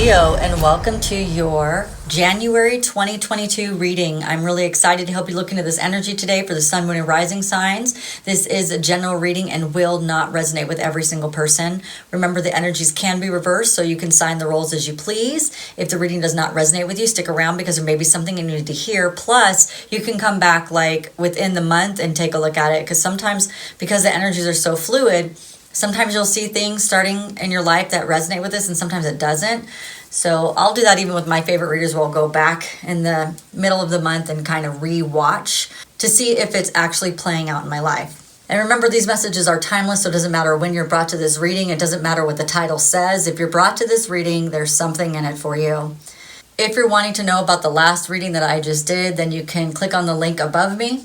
Leo, and welcome to your January 2022 reading. I'm really excited to help you look into this energy today for the sun, moon, and rising signs. This is a general reading and will not resonate with every single person. Remember, the energies can be reversed, so you can sign the roles as you please. If the reading does not resonate with you, stick around because there may be something you need to hear. Plus, you can come back like within the month and take a look at it, because sometimes, because the energies are so fluid, sometimes you'll see things starting in your life that resonate with this, and sometimes it doesn't. So I'll do that even with my favorite readers. We'll go back in the middle of the month and kind of re-watch to see if it's actually playing out in my life. And remember, these messages are timeless, so it doesn't matter when you're brought to this reading. It doesn't matter what the title says. If you're brought to this reading, there's something in it for you. If you're wanting to know about the last reading that I just did, then you can click on the link above me.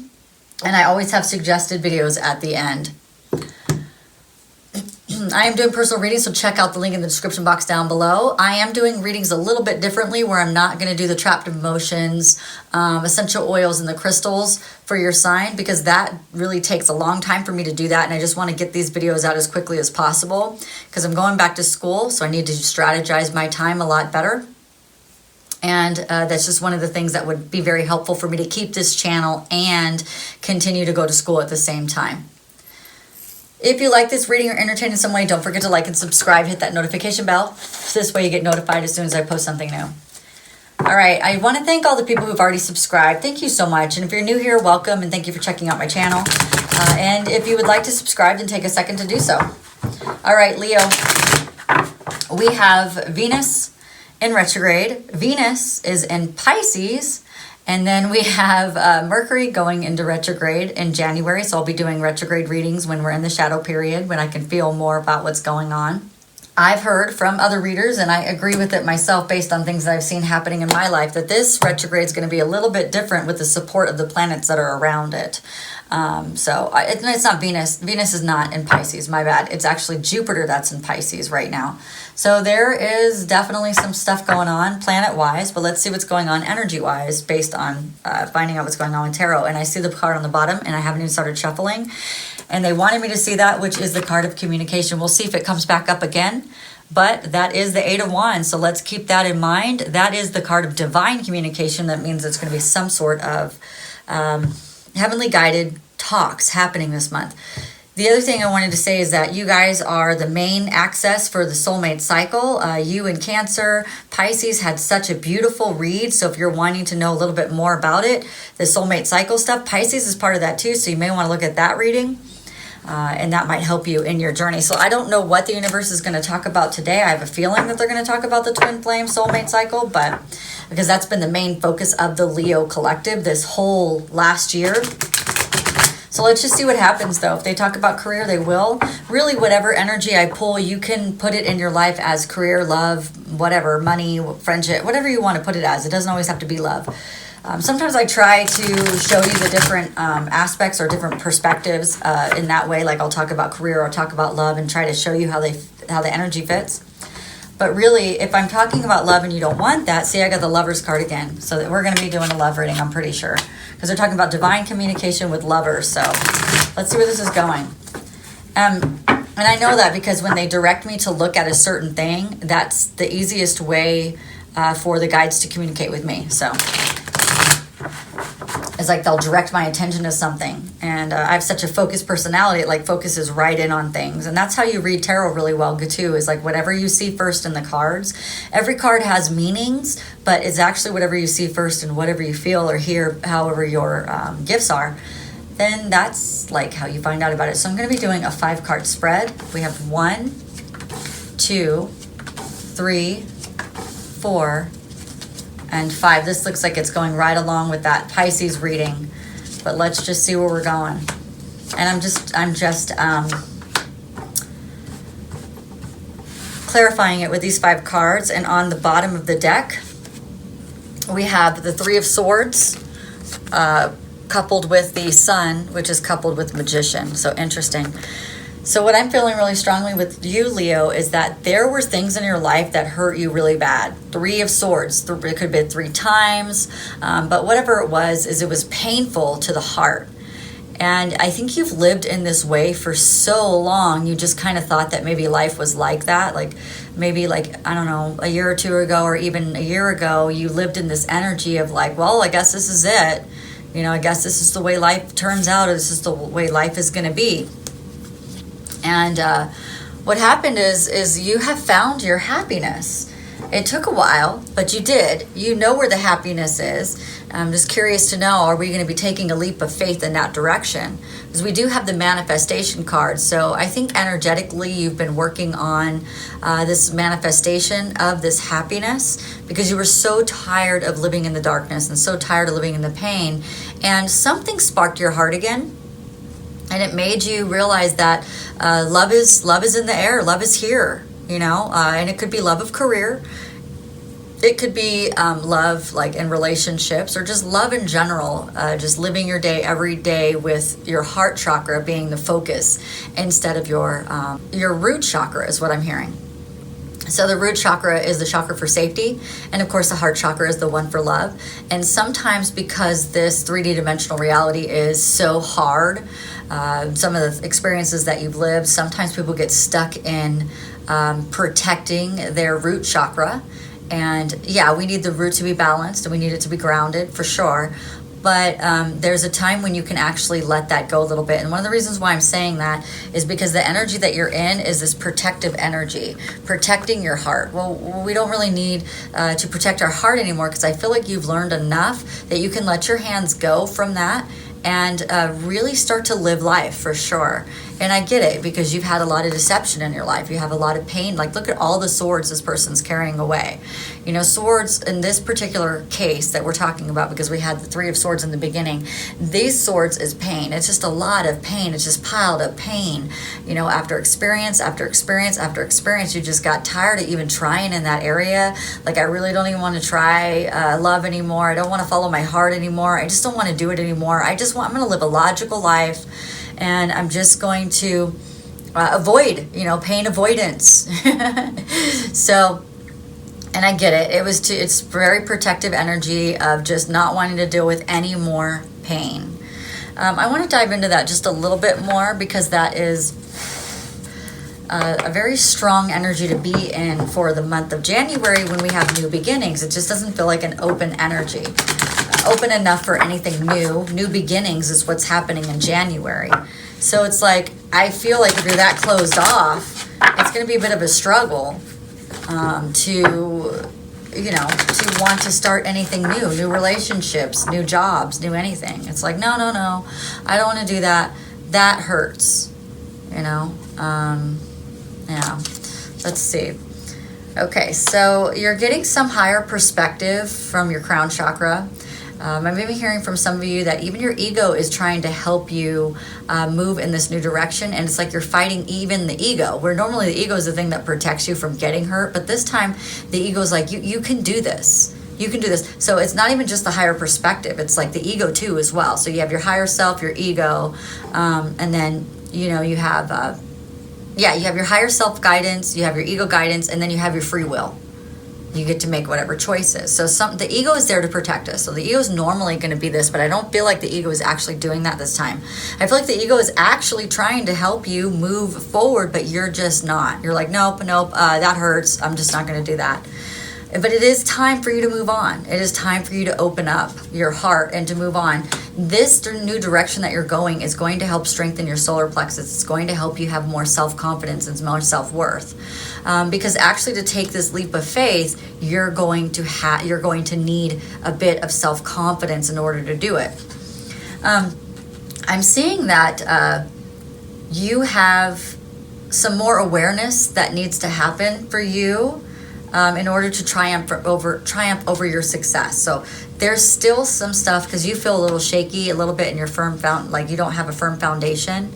And I always have suggested videos at the end. I am doing personal readings, so check out the link in the description box down below. I am doing readings a little bit differently, where I'm not going to do the trapped emotions, essential oils, and the crystals for your sign, because that really takes a long time for me to do that, and I just want to get these videos out as quickly as possible because I'm going back to school, so I need to strategize my time a lot better. And that's just one of the things that would be very helpful for me to keep this channel and continue to go to school at the same time. If you like this reading or entertained in some way, don't forget to like and subscribe. Hit that notification bell. This way you get notified as soon as I post something new. All right, I want to thank all the people who've already subscribed. Thank you so much. And if you're new here, welcome, and thank you for checking out my channel. And if you would like to subscribe, then take a second to do so. All right, Leo, we have Venus in retrograde. Venus is in Pisces. And then we have Mercury going into retrograde in January. So I'll be doing retrograde readings when we're in the shadow period, when I can feel more about what's going on. I've heard from other readers, and I agree with it myself based on things that I've seen happening in my life, that this retrograde is going to be a little bit different with the support of the planets that are around it. It's not Venus. Venus is not in Pisces, my bad. It's actually Jupiter that's in Pisces right now. So there is definitely some stuff going on planet-wise, but let's see what's going on energy-wise based on finding out what's going on with tarot. And I see the card on the bottom, and I haven't even started shuffling. And they wanted me to see that, which is the card of communication. We'll see if it comes back up again. But that is the Eight of Wands, so let's keep that in mind. That is the card of divine communication. That means it's going to be some sort of heavenly guided talks happening this month. The other thing I wanted to say is that you guys are the main access for the soulmate cycle. You in Cancer, Pisces had such a beautiful read. So if you're wanting to know a little bit more about it, the soulmate cycle stuff, Pisces is part of that too. So you may want to look at that reading. And that might help you in your journey. So I don't know what the universe is going to talk about today. I have a feeling that they're going to talk about the twin flame soulmate cycle, but because that's been the main focus of the Leo collective this whole last year. So let's just see what happens, though. If they talk about career, they will. Really, whatever energy I pull, you can put it in your life as career, love, whatever, money, friendship, whatever you want to put it as. It doesn't always have to be love. Sometimes I try to show you the different aspects or different perspectives in that way. Like I'll talk about career or talk about love and try to show you how the energy fits. But really, if I'm talking about love and you don't want that, see, I got the Lover's card again. So that we're going to be doing a love reading, I'm pretty sure. Because they're talking about divine communication with lovers. So let's see where this is going. And I know that because when they direct me to look at a certain thing, that's the easiest way for the guides to communicate with me. So it's like they'll direct my attention to something. And I have such a focused personality, it like focuses right in on things. And that's how you read tarot really well too, is like whatever you see first in the cards. Every card has meanings, but it's actually whatever you see first and whatever you feel or hear, however your gifts are, then that's like how you find out about it. So I'm going to be doing a 5-card spread. We have 1, 2, 3, 4, and 5. This looks like it's going right along with that Pisces reading, but let's just see where we're going. And I'm just clarifying it with these 5 cards. And on the bottom of the deck, we have the 3 of Swords, coupled with the Sun, which is coupled with Magician. So interesting. So what I'm feeling really strongly with you, Leo, is that there were things in your life that hurt you really bad. 3 of Swords, it could have been 3 times, but whatever it was painful to the heart. And I think you've lived in this way for so long, you just kind of thought that maybe life was like that. Like maybe like, I don't know, a year or two ago or even a year ago, you lived in this energy of like, well, I guess this is it. You know, I guess this is the way life turns out, or this is the way life is going to be. And what happened is you have found your happiness. It took a while, but you did. You know where the happiness is. I'm just curious to know, are we going to be taking a leap of faith in that direction? Because we do have the manifestation card. So I think energetically you've been working on this manifestation of this happiness because you were so tired of living in the darkness and so tired of living in the pain. And something sparked your heart again. And it made you realize that love is in the air. Love is here, you know, and it could be love of career. It could be love like in relationships, or just love in general, just living your day every day with your heart chakra being the focus instead of your root chakra is what I'm hearing. So the root chakra is the chakra for safety, and of course the heart chakra is the one for love. And sometimes because this 3D dimensional reality is so hard, some of the experiences that you've lived, sometimes people get stuck in protecting their root chakra. And yeah, we need the root to be balanced and we need it to be grounded for sure. But there's a time when you can actually let that go a little bit. And one of the reasons why I'm saying that is because the energy that you're in is this protective energy, protecting your heart. Well, we don't really need to protect our heart anymore because I feel like you've learned enough that you can let your hands go from that and really start to live life for sure. And I get it because you've had a lot of deception in your life. You have a lot of pain. Like, look at all the swords this person's carrying away. You know, swords in this particular case that we're talking about, because we had the 3 of swords in the beginning, these swords is pain. It's just a lot of pain. It's just piled up pain. You know, after experience, after experience, after experience, you just got tired of even trying in that area. Like, I really don't even want to try love anymore. I don't want to follow my heart anymore. I just don't want to do it anymore. I'm going to live a logical life. And I'm just going to avoid, you know, pain avoidance. So, and I get it. It's very protective energy of just not wanting to deal with any more pain. I want to dive into that just a little bit more because that is a very strong energy to be in for the month of January when we have new beginnings. It just doesn't feel like an open energy. Open enough for anything new. New beginnings is what's happening in January. So it's like, I feel like if you're that closed off, it's going to be a bit of a struggle to want to start anything new relationships, new jobs, new anything. It's like, no, I don't want to do that. That hurts, you know. Yeah, let's see. Okay, so you're getting some higher perspective from your crown chakra. I'm even hearing from some of you that even your ego is trying to help you move in this new direction. And it's like you're fighting even the ego, where normally the ego is the thing that protects you from getting hurt. But this time the ego is like, you can do this. You can do this. So it's not even just the higher perspective. It's like the ego too as well. So you have your higher self, your ego, and then, you know, you have, you have your higher self guidance, you have your ego guidance, and then you have your free will. You get to make whatever choices. So the ego is there to protect us. So the ego is normally going to be this, but I don't feel like the ego is actually doing that this time. I feel like the ego is actually trying to help you move forward, but you're just not. You're like, nope, that hurts. I'm just not going to do that. But it is time for you to move on. It is time for you to open up your heart and to move on. This new direction that you're going is going to help strengthen your solar plexus. It's going to help you have more self-confidence and more self-worth. Because actually to take this leap of faith, you're going to need a bit of self-confidence in order to do it. I'm seeing that you have some more awareness that needs to happen for you in order to triumph over your success. So there's still some stuff because you feel a little shaky, a little bit in your like you don't have a firm foundation.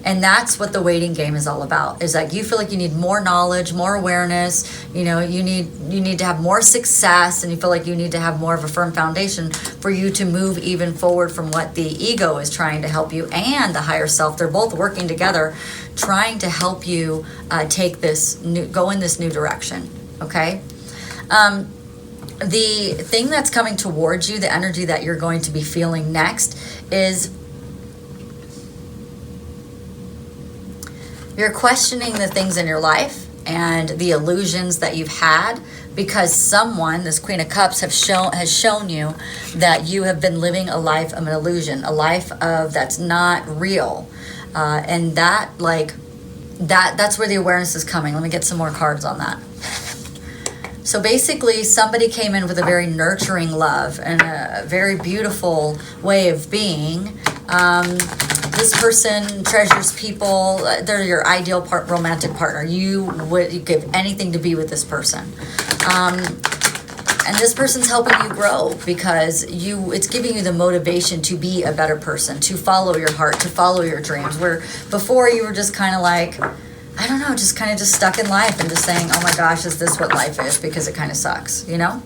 And that's what the waiting game is all about. Is like you feel like you need more knowledge, more awareness. You know, you need to have more success, and you feel like you need to have more of a firm foundation for you to move even forward from what the ego is trying to help you and the higher self. They're both working together, trying to help you go in this new direction. Okay. The thing that's coming towards you, the energy that you're going to be feeling next is You're questioning the things in your life and the illusions that you've had because someone, this Queen of Cups, has shown you that you have been living a life of an illusion, a life of that's not real. And that, like, that's where the awareness is coming. Let me get some more cards on that. So basically, somebody came in with a very nurturing love and a very beautiful way of being. This person treasures people. They're your ideal romantic partner. You would give anything to be with this person. And this person's helping you grow because it's giving you the motivation to be a better person, to follow your heart, to follow your dreams. Where before you were just kind of like, I don't know, just kind of just stuck in life and just saying, oh my gosh, is this what life is? Because it kind of sucks, you know?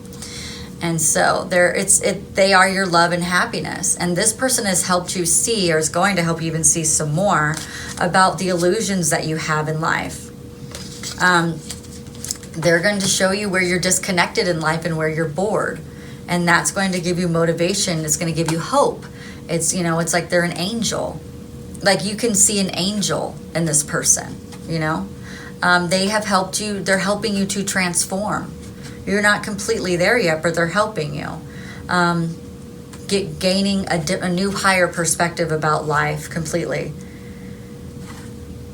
And so they are your love and happiness. And this person has helped you see, or is going to help you even see some more about the illusions that you have in life. They're going to show you where you're disconnected in life and where you're bored. And that's going to give you motivation. It's going to give you hope. It's, you know, it's like they're an angel. Like you can see an angel in this person, you know. They have helped you. They're helping you to transform. You're not completely there yet, but they're helping you. Gaining a new higher perspective about life completely.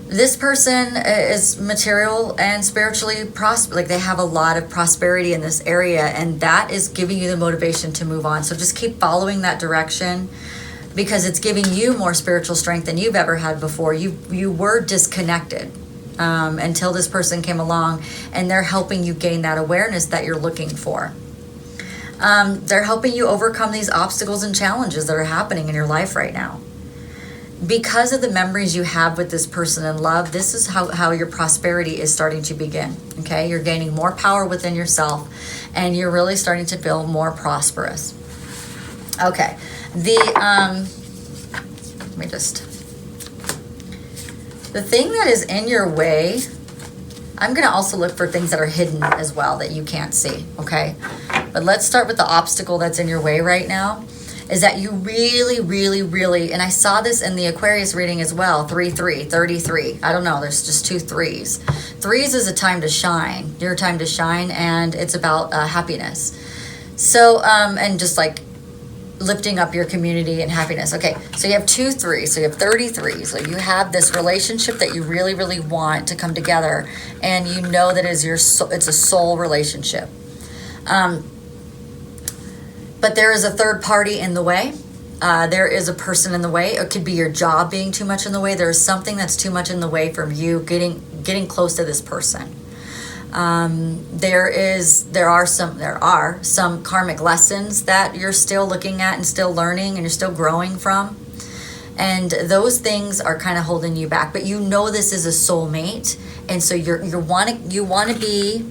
This person is material and spiritually like they have a lot of prosperity in this area, and that is giving you the motivation to move on. So just keep following that direction because it's giving you more spiritual strength than you've ever had before. You were disconnected until this person came along, and they're helping you gain that awareness that you're looking for. They're helping you overcome these obstacles and challenges that are happening in your life right now. Because of the memories you have with this person in love, this is how your prosperity is starting to begin, okay? You're gaining more power within yourself, and you're really starting to feel more prosperous. Okay, the thing that is in your way, I'm going to also look for things that are hidden as well that you can't see, okay? But let's start with the obstacle that's in your way right now. Is that you really, really, really, and I saw this in the Aquarius reading as well, 33. I don't know, there's just 2 3s. 3s is a time to shine, your time to shine, and it's about happiness. So, and just like lifting up your community and happiness. Okay, so you have 2 3s, so you have 33. So you have this relationship that you really, really want to come together, and you know that it's a soul relationship. But there is a third party in the way. There is a person in the way. It could be your job being too much in the way. There is something that's too much in the way from you getting close to this person. There are some karmic lessons that you're still looking at and still learning and you're still growing from. And those things are kind of holding you back. But you know this is a soulmate, and so you want to be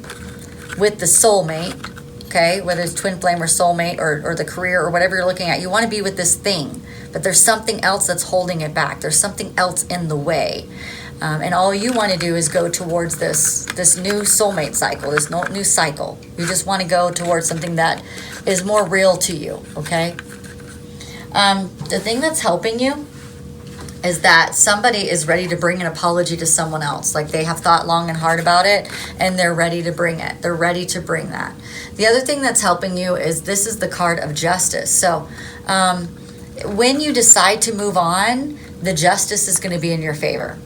with the soulmate. Okay, whether it's twin flame or soulmate or the career or whatever you're looking at, you want to be with this thing, but there's something else that's holding it back. There's something else in the way, and all you want to do is go towards this new soulmate cycle, this new cycle. You just want to go towards something that is more real to you. Okay, the thing that's helping you is that somebody is ready to bring an apology to someone else. Like they have thought long and hard about it, and they're ready to bring it. They're ready to bring that. The other thing that's helping you is this is the card of justice. So when you decide to move on, the justice is going to be in your favor.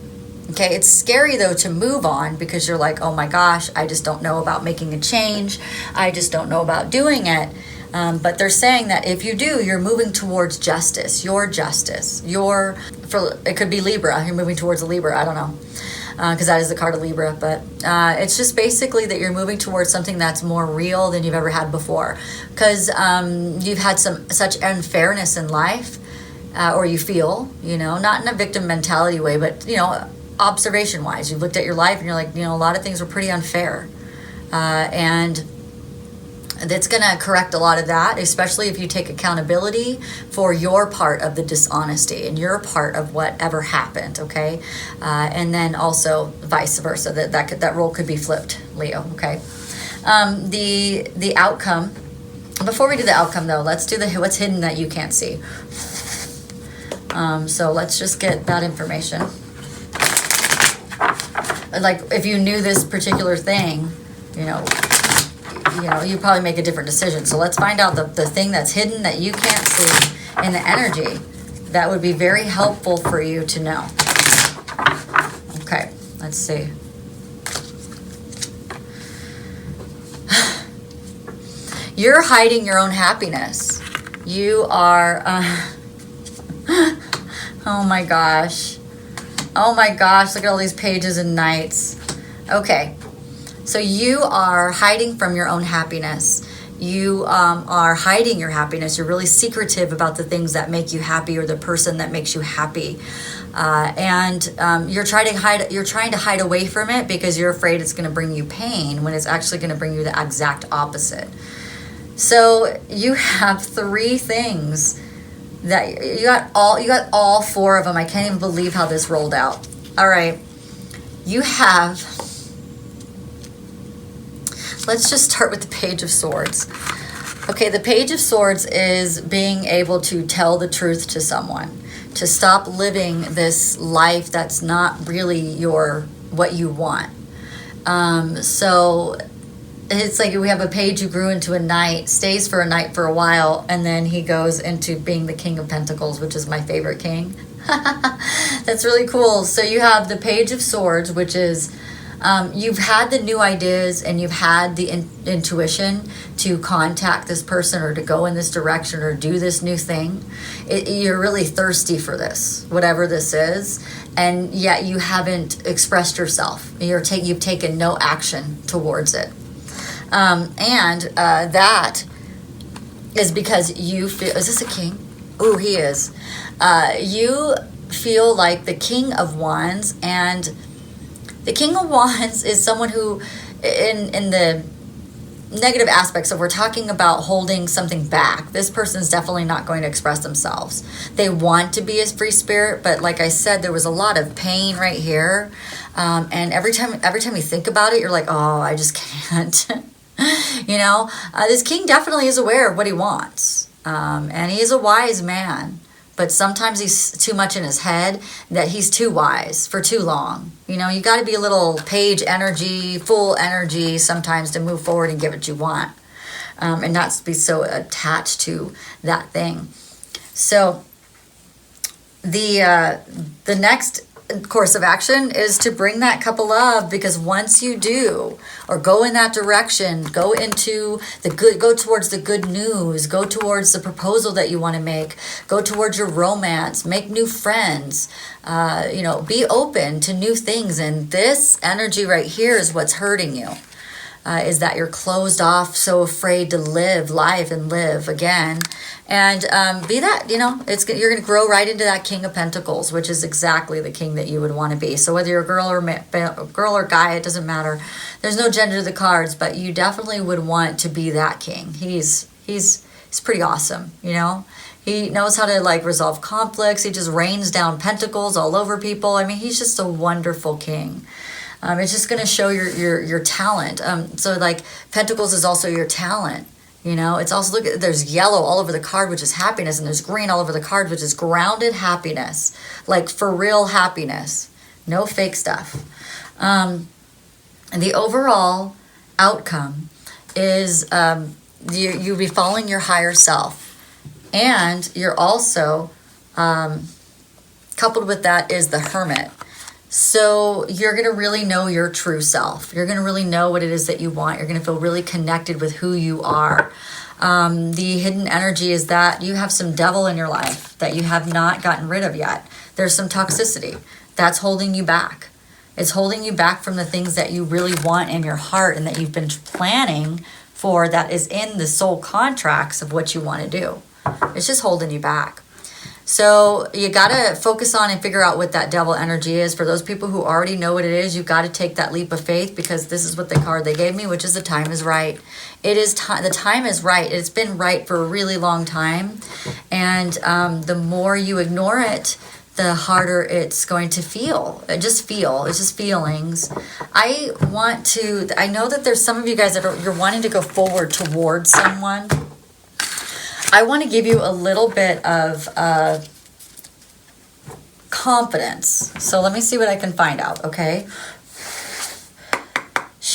Okay, it's scary though to move on because you're like, oh my gosh, I just don't know about making a change. I just don't know about doing it. But they're saying that if you do, you're moving towards justice, your justice, it could be Libra, you're moving towards a Libra, I don't know, because that is the card of Libra, but it's just basically that you're moving towards something that's more real than you've ever had before, because you've had such unfairness in life, or you feel, not in a victim mentality way, but, observation-wise, you've looked at your life and you're like, a lot of things were pretty unfair, and that's going to correct a lot of that, especially if you take accountability for your part of the dishonesty and your part of whatever happened, okay? And then also vice versa, that role could be flipped, Leo, okay? The outcome, before we do the outcome though, let's do what's hidden that you can't see. So let's just get that information. like if you knew this particular thing, you probably make a different decision. So let's find out the thing that's hidden that you can't see in the energy. That would be very helpful for you to know. Okay, let's see. You're hiding your own happiness. You are, oh my gosh. Oh my gosh, look at all these pages and knights. Okay, so you are hiding from your own happiness. You are hiding your happiness. You're really secretive about the things that make you happy or the person that makes you happy. And you're trying to hide away from it because you're afraid it's going to bring you pain when it's actually going to bring you the exact opposite. So you have 3 things that you got all 4 of them. I can't even believe how this rolled out. All right. You have, let's just start with the Page of Swords. Okay, the Page of Swords is being able to tell the truth to someone, to stop living this life that's not really what you want. So it's like we have a page who grew into a knight, stays for a knight for a while, and then he goes into being the King of Pentacles, which is my favorite king. That's really cool. So you have the Page of Swords, which is you've had the new ideas and you've had the intuition to contact this person or to go in this direction or do this new thing. You're really thirsty for this, whatever this is, and yet you haven't expressed yourself. You've taken no action towards it. And that is because you feel, is this a king? Oh, he is. You feel like the King of Wands, and the King of Wands is someone who, in the negative aspects of we're talking about holding something back, this person's definitely not going to express themselves. They want to be a free spirit, but like I said, there was a lot of pain right here. And every time you think about it, you're like, oh, I just can't. This king definitely is aware of what he wants. And he is a wise man, but sometimes he's too much in his head that he's too wise for too long. You got to be a little page energy, full energy sometimes to move forward and get what you want. And not be so attached to that thing. So the next course of action is to bring that cup of love, because once you do, or go in that direction, go into the good, go towards the good news, go towards the proposal that you want to make, go towards your romance, make new friends, be open to new things. And this energy right here is what's hurting you. Is that you're closed off, so afraid to live life and live again. And be that, you're going to grow right into that King of Pentacles, which is exactly the king that you would want to be. So whether you're a girl or guy, it doesn't matter. There's no gender to the cards, but you definitely would want to be that king. He's pretty awesome, He knows how to resolve conflicts. He just rains down pentacles all over people. I mean, he's just a wonderful king. It's just going to show your talent. So Pentacles is also your talent. It's also, there's yellow all over the card, which is happiness, and there's green all over the card, which is grounded happiness, like for real happiness, no fake stuff. And the overall outcome is you'll be following your higher self, and you're also coupled with that is the Hermit. So you're going to really know your true self. You're going to really know what it is that you want. You're going to feel really connected with who you are. The hidden energy is that you have some devil in your life that you have not gotten rid of yet. There's some toxicity that's holding you back. It's holding you back from the things that you really want in your heart and that you've been planning for, that is in the soul contracts of what you want to do. It's just holding you back. So you got to focus on and figure out what that devil energy is. For those people who already know what it is, you've got to take that leap of faith, because this is what the card they gave me, which is the time is right. It is the time is right. It's been right for a really long time. And the more you ignore it, the harder it's going to feel. It's just feelings. I know that there's some of you guys that you're wanting to go forward towards someone. I want to give you a little bit of confidence. So let me see what I can find out, okay?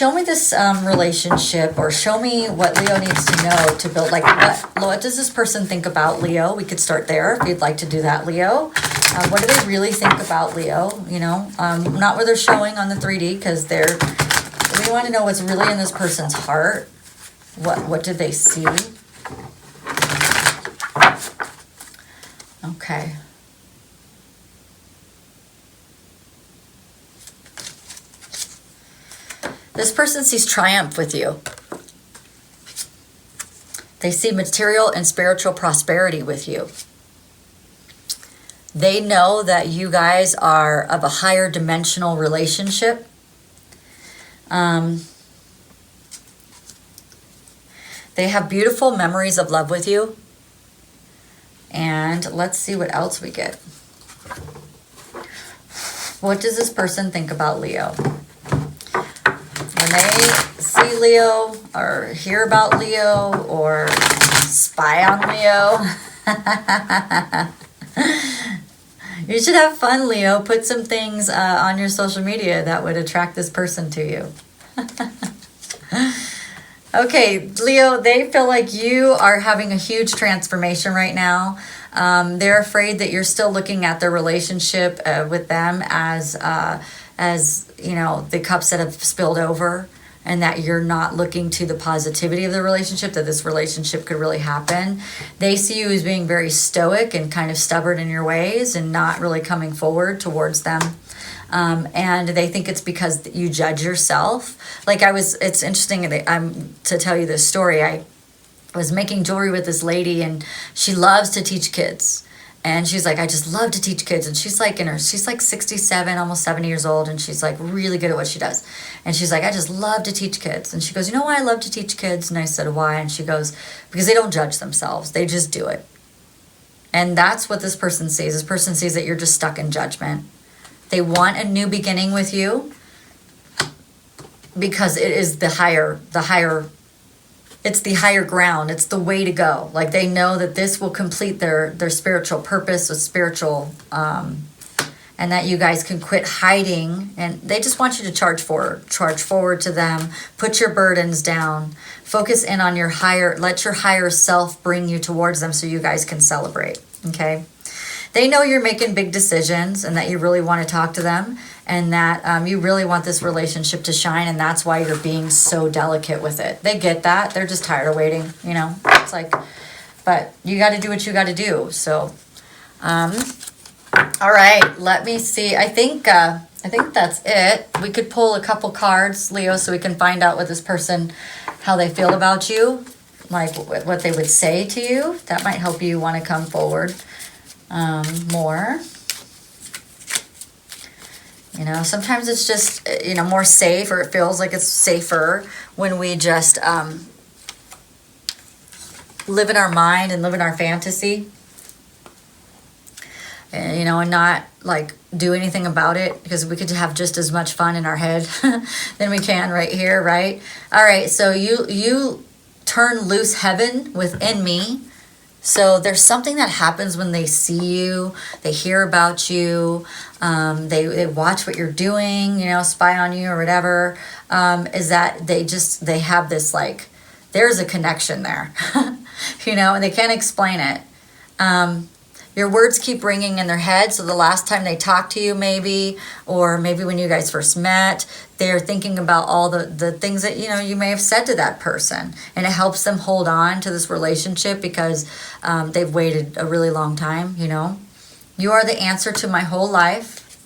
show me this relationship, or show me what Leo needs to know to build, like, what does this person think about Leo? We could start there if you'd like to do that, Leo. What do they really think about Leo? You know, not what they're showing on the 3D, because we want to know what's really in this person's heart. What did they see? Okay. This person sees triumph with you. They see material and spiritual prosperity with you. They know that you guys are of a higher dimensional relationship. They have beautiful memories of love with you. And let's see what else we get. What does this person think about Leo? When they see Leo, or hear about Leo, or spy on Leo. You should have fun, Leo. Put some things on your social media that would attract this person to you. Okay, Leo, they feel like you are having a huge transformation right now. They're afraid that you're still looking at their relationship with them as you know, the cups that have spilled over, and that you're not looking to the positivity of the relationship, that this relationship could really happen. They see you as being very stoic and kind of stubborn in your ways and not really coming forward towards them. And they think it's because you judge yourself. Like it's interesting to tell you this story. I was making jewelry with this lady, and she loves to teach kids. And she's like, I just love to teach kids. And she's like 67, almost 70 years old. And she's like really good at what she does. And she's like, I just love to teach kids. And she goes, you know why I love to teach kids? And I said, why? And she goes, because they don't judge themselves. They just do it. And that's what this person sees. This person sees that you're just stuck in judgment. They want a new beginning with you because it is it's the higher ground. It's the way to go. Like, they know that this will complete their spiritual purpose, with spiritual, and that you guys can quit hiding. And they just want you to charge forward to them. Put your burdens down. Focus in on let your higher self bring you towards them so you guys can celebrate. Okay? They know you're making big decisions, and that you really want to talk to them, and that you really want this relationship to shine, and that's why you're being so delicate with it. They get that. They're just tired of waiting, you know. It's like, but you got to do what you got to do. So, all right, let me see. I think that's it. We could pull a couple cards, Leo, so we can find out what this person, how they feel about you, like what they would say to you. That might help you want to come forward more. You know, sometimes it's just, you know, more safe, or it feels like it's safer when we just live in our mind and live in our fantasy, and, you know, and not like do anything about it, because we could have just as much fun in our head than we can right here, right? All right, so you turn loose heaven within me. So there's something that happens when they see you, they hear about you, they watch what you're doing, you know, spy on you or whatever, is that they have this, like, there's a connection there, you know, and they can't explain it. Your words keep ringing in their head. So the last time they talked to you, maybe, or maybe when you guys first met, they're thinking about all the things that, you know, you may have said to that person. And it helps them hold on to this relationship because they've waited a really long time, you know. You are the answer to my whole life,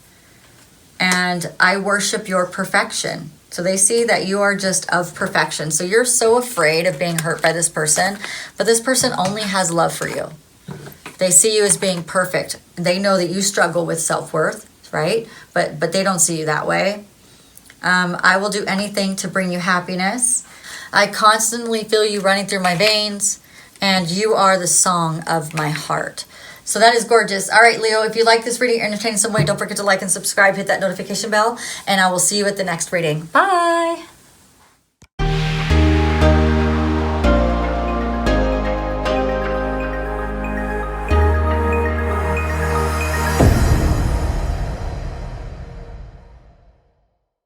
and I worship your perfection. So they see that you are just of perfection. So you're so afraid of being hurt by this person, but this person only has love for you. They see you as being perfect. They know that you struggle with self-worth, right? But they don't see you that way. I will do anything to bring you happiness. I constantly feel you running through my veins, and you are the song of my heart. So that is gorgeous. All right, Leo, if you like this reading, entertain in some way, don't forget to like and subscribe, hit that notification bell, and I will see you at the next reading. Bye.